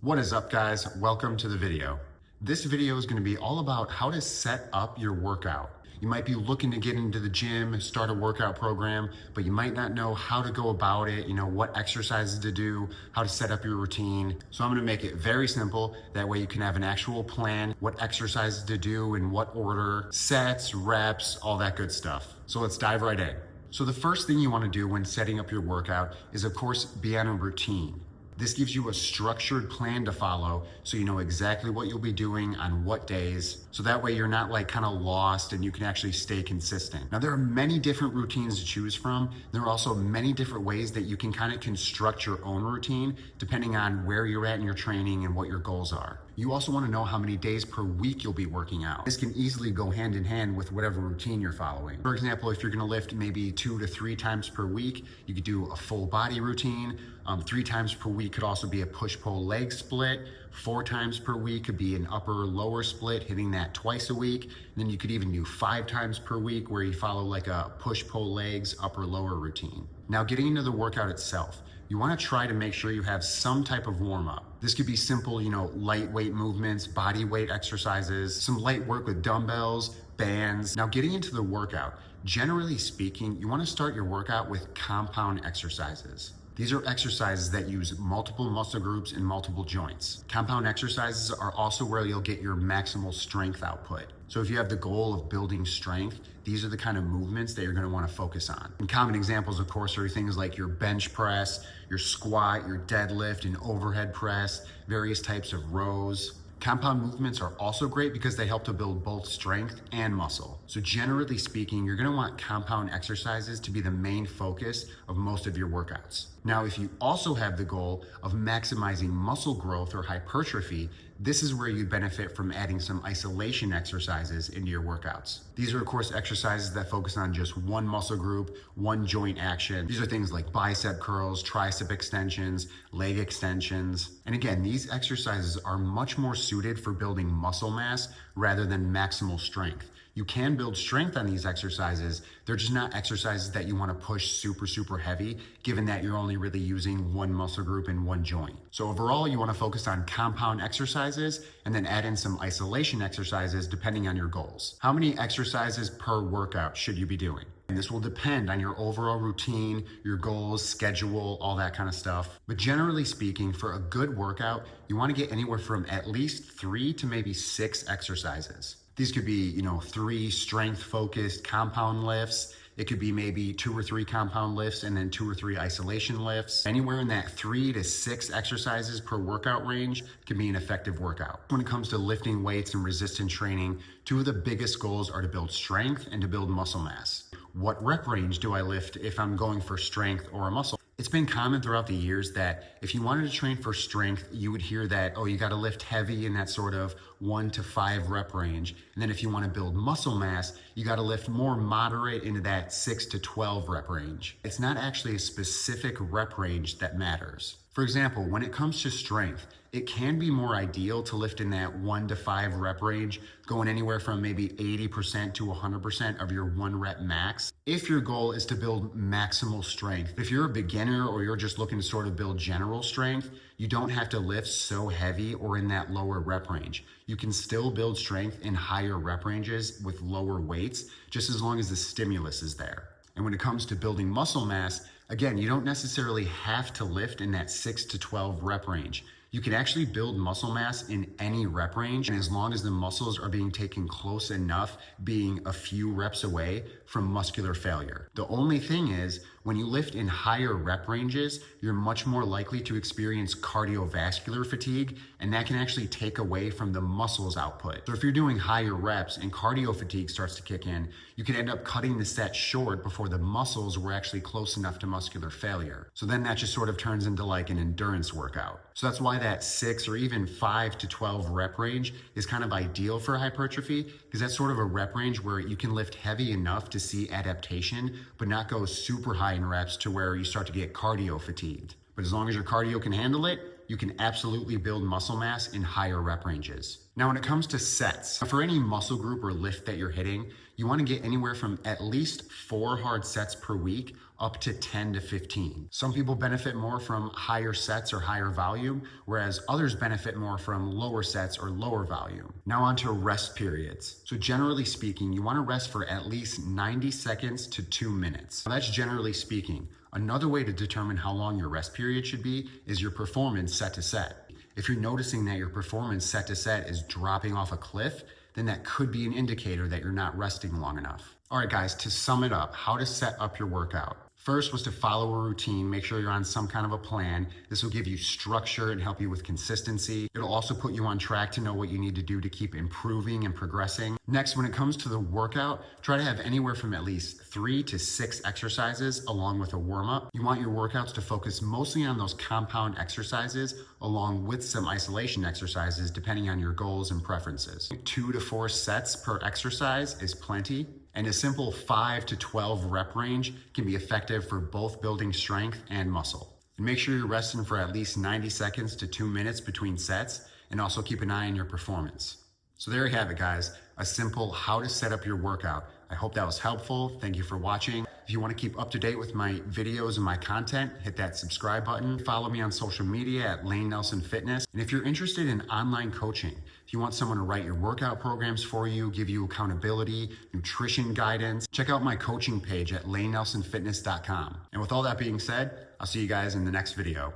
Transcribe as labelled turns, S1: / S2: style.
S1: What is up, guys? Welcome to the video. This video is going to be all about how to set up your workout. You might be looking to get into the gym, start a workout program, but you might not know how to go about it, what exercises to do, how to set up your routine. So I'm going to make it very simple. That way you can have an actual plan, what exercises to do, in what order, sets, reps, all that good stuff. So let's dive right in. So the first thing you want to do when setting up your workout is, of course, be on a routine. This gives you a structured plan to follow so you know exactly what you'll be doing on what days. So that way you're not kind of lost and you can actually stay consistent. Now there are many different routines to choose from. There are also many different ways that you can kind of construct your own routine depending on where you're at in your training and what your goals are. You also want to know how many days per week you'll be working out. This can easily go hand in hand with whatever routine you're following. For example, if you're going to lift maybe 2 to 3 times per week, you could do a full body routine. 3 times per week could also be a push-pull leg split. 4 times per week could be an upper-lower split, hitting that twice a week. And then you could even do 5 times per week where you follow a push-pull legs upper-lower routine. Now getting into the workout itself, you want to try to make sure you have some type of warm-up. This could be simple, lightweight movements, body weight exercises, some light work with dumbbells, bands. Now getting into the workout, generally speaking, you want to start your workout with compound exercises. These are exercises that use multiple muscle groups and multiple joints. Compound exercises are also where you'll get your maximal strength output. So if you have the goal of building strength, these are the kind of movements that you're going to want to focus on. And common examples, of course, are things like your bench press, your squat, your deadlift, and overhead press, various types of rows. Compound movements are also great because they help to build both strength and muscle. So generally speaking, you're going to want compound exercises to be the main focus of most of your workouts. Now, if you also have the goal of maximizing muscle growth or hypertrophy, this is where you benefit from adding some isolation exercises into your workouts. These are, of course, exercises that focus on just one muscle group, one joint action. These are things like bicep curls, tricep extensions, leg extensions. And again, these exercises are much more suited for building muscle mass rather than maximal strength. You can build strength on these exercises. They're just not exercises that you want to push super heavy, given that you're only really using one muscle group and one joint. So overall, you want to focus on compound exercises and then add in some isolation exercises depending on your goals. How many exercises per workout should you be doing? And this will depend on your overall routine, your goals, schedule, all that kind of stuff. But generally speaking, for a good workout, you want to get anywhere from at least 3 to maybe 6 exercises. These could be, 3 strength-focused compound lifts. It could be maybe 2 or 3 compound lifts and then 2 or 3 isolation lifts. Anywhere in that 3 to 6 exercises per workout range can be an effective workout. When it comes to lifting weights and resistance training, 2 of the biggest goals are to build strength and to build muscle mass. What rep range do I lift if I'm going for strength or a muscle? It's been common throughout the years that if you wanted to train for strength, you would hear that, you got to lift heavy in that sort of 1 to 5 rep range. And then if you want to build muscle mass, you got to lift more moderate into that 6 to 12 rep range. It's not actually a specific rep range that matters. For example, when it comes to strength, it can be more ideal to lift in that 1 to 5 rep range, going anywhere from maybe 80% to 100% of your 1 rep max. If your goal is to build maximal strength, if you're a beginner or you're just looking to sort of build general strength, you don't have to lift so heavy or in that lower rep range. You can still build strength in higher rep ranges with lower weights, just as long as the stimulus is there. And when it comes to building muscle mass, again, you don't necessarily have to lift in that 6 to 12 rep range. You can actually build muscle mass in any rep range, and as long as the muscles are being taken close enough, being a few reps away from muscular failure. The only thing is, when you lift in higher rep ranges, you're much more likely to experience cardiovascular fatigue, and that can actually take away from the muscle's output. So if you're doing higher reps and cardio fatigue starts to kick in, you can end up cutting the set short before the muscles were actually close enough to muscular failure. So then that just sort of turns into an endurance workout. So that's why that 6 or even 5 to 12 rep range is kind of ideal for hypertrophy, because that's sort of a rep range where you can lift heavy enough to see adaptation, but not go super high in reps to where you start to get cardio fatigued. But as long as your cardio can handle it, you can absolutely build muscle mass in higher rep ranges. Now, when it comes to sets, for any muscle group or lift that you're hitting, you want to get anywhere from at least 4 hard sets per week up to 10 to 15. Some people benefit more from higher sets or higher volume, whereas others benefit more from lower sets or lower volume. Now on to rest periods. So generally speaking, you want to rest for at least 90 seconds to 2 minutes. Now that's generally speaking. Another way to determine how long your rest period should be is your performance set to set. If you're noticing that your performance set to set is dropping off a cliff, then that could be an indicator that you're not resting long enough. All right, guys, to sum it up, how to set up your workout. First was to follow a routine, make sure you're on some kind of a plan. This will give you structure and help you with consistency. It'll also put you on track to know what you need to do to keep improving and progressing. Next, when it comes to the workout, try to have anywhere from at least 3 to 6 exercises along with a warm-up. You want your workouts to focus mostly on those compound exercises along with some isolation exercises depending on your goals and preferences. 2 to 4 sets per exercise is plenty. And a simple 5 to 12 rep range can be effective for both building strength and muscle. And make sure you're resting for at least 90 seconds to 2 minutes between sets, and also keep an eye on your performance. So there you have it, guys. A simple how to set up your workout. I hope that was helpful. Thank you for watching. If you want to keep up to date with my videos and my content, hit that subscribe button. Follow me on social media at Lane Nelson Fitness. And if you're interested in online coaching, if you want someone to write your workout programs for you, give you accountability, nutrition guidance, check out my coaching page at lanenelsonfitness.com. And with all that being said, I'll see you guys in the next video.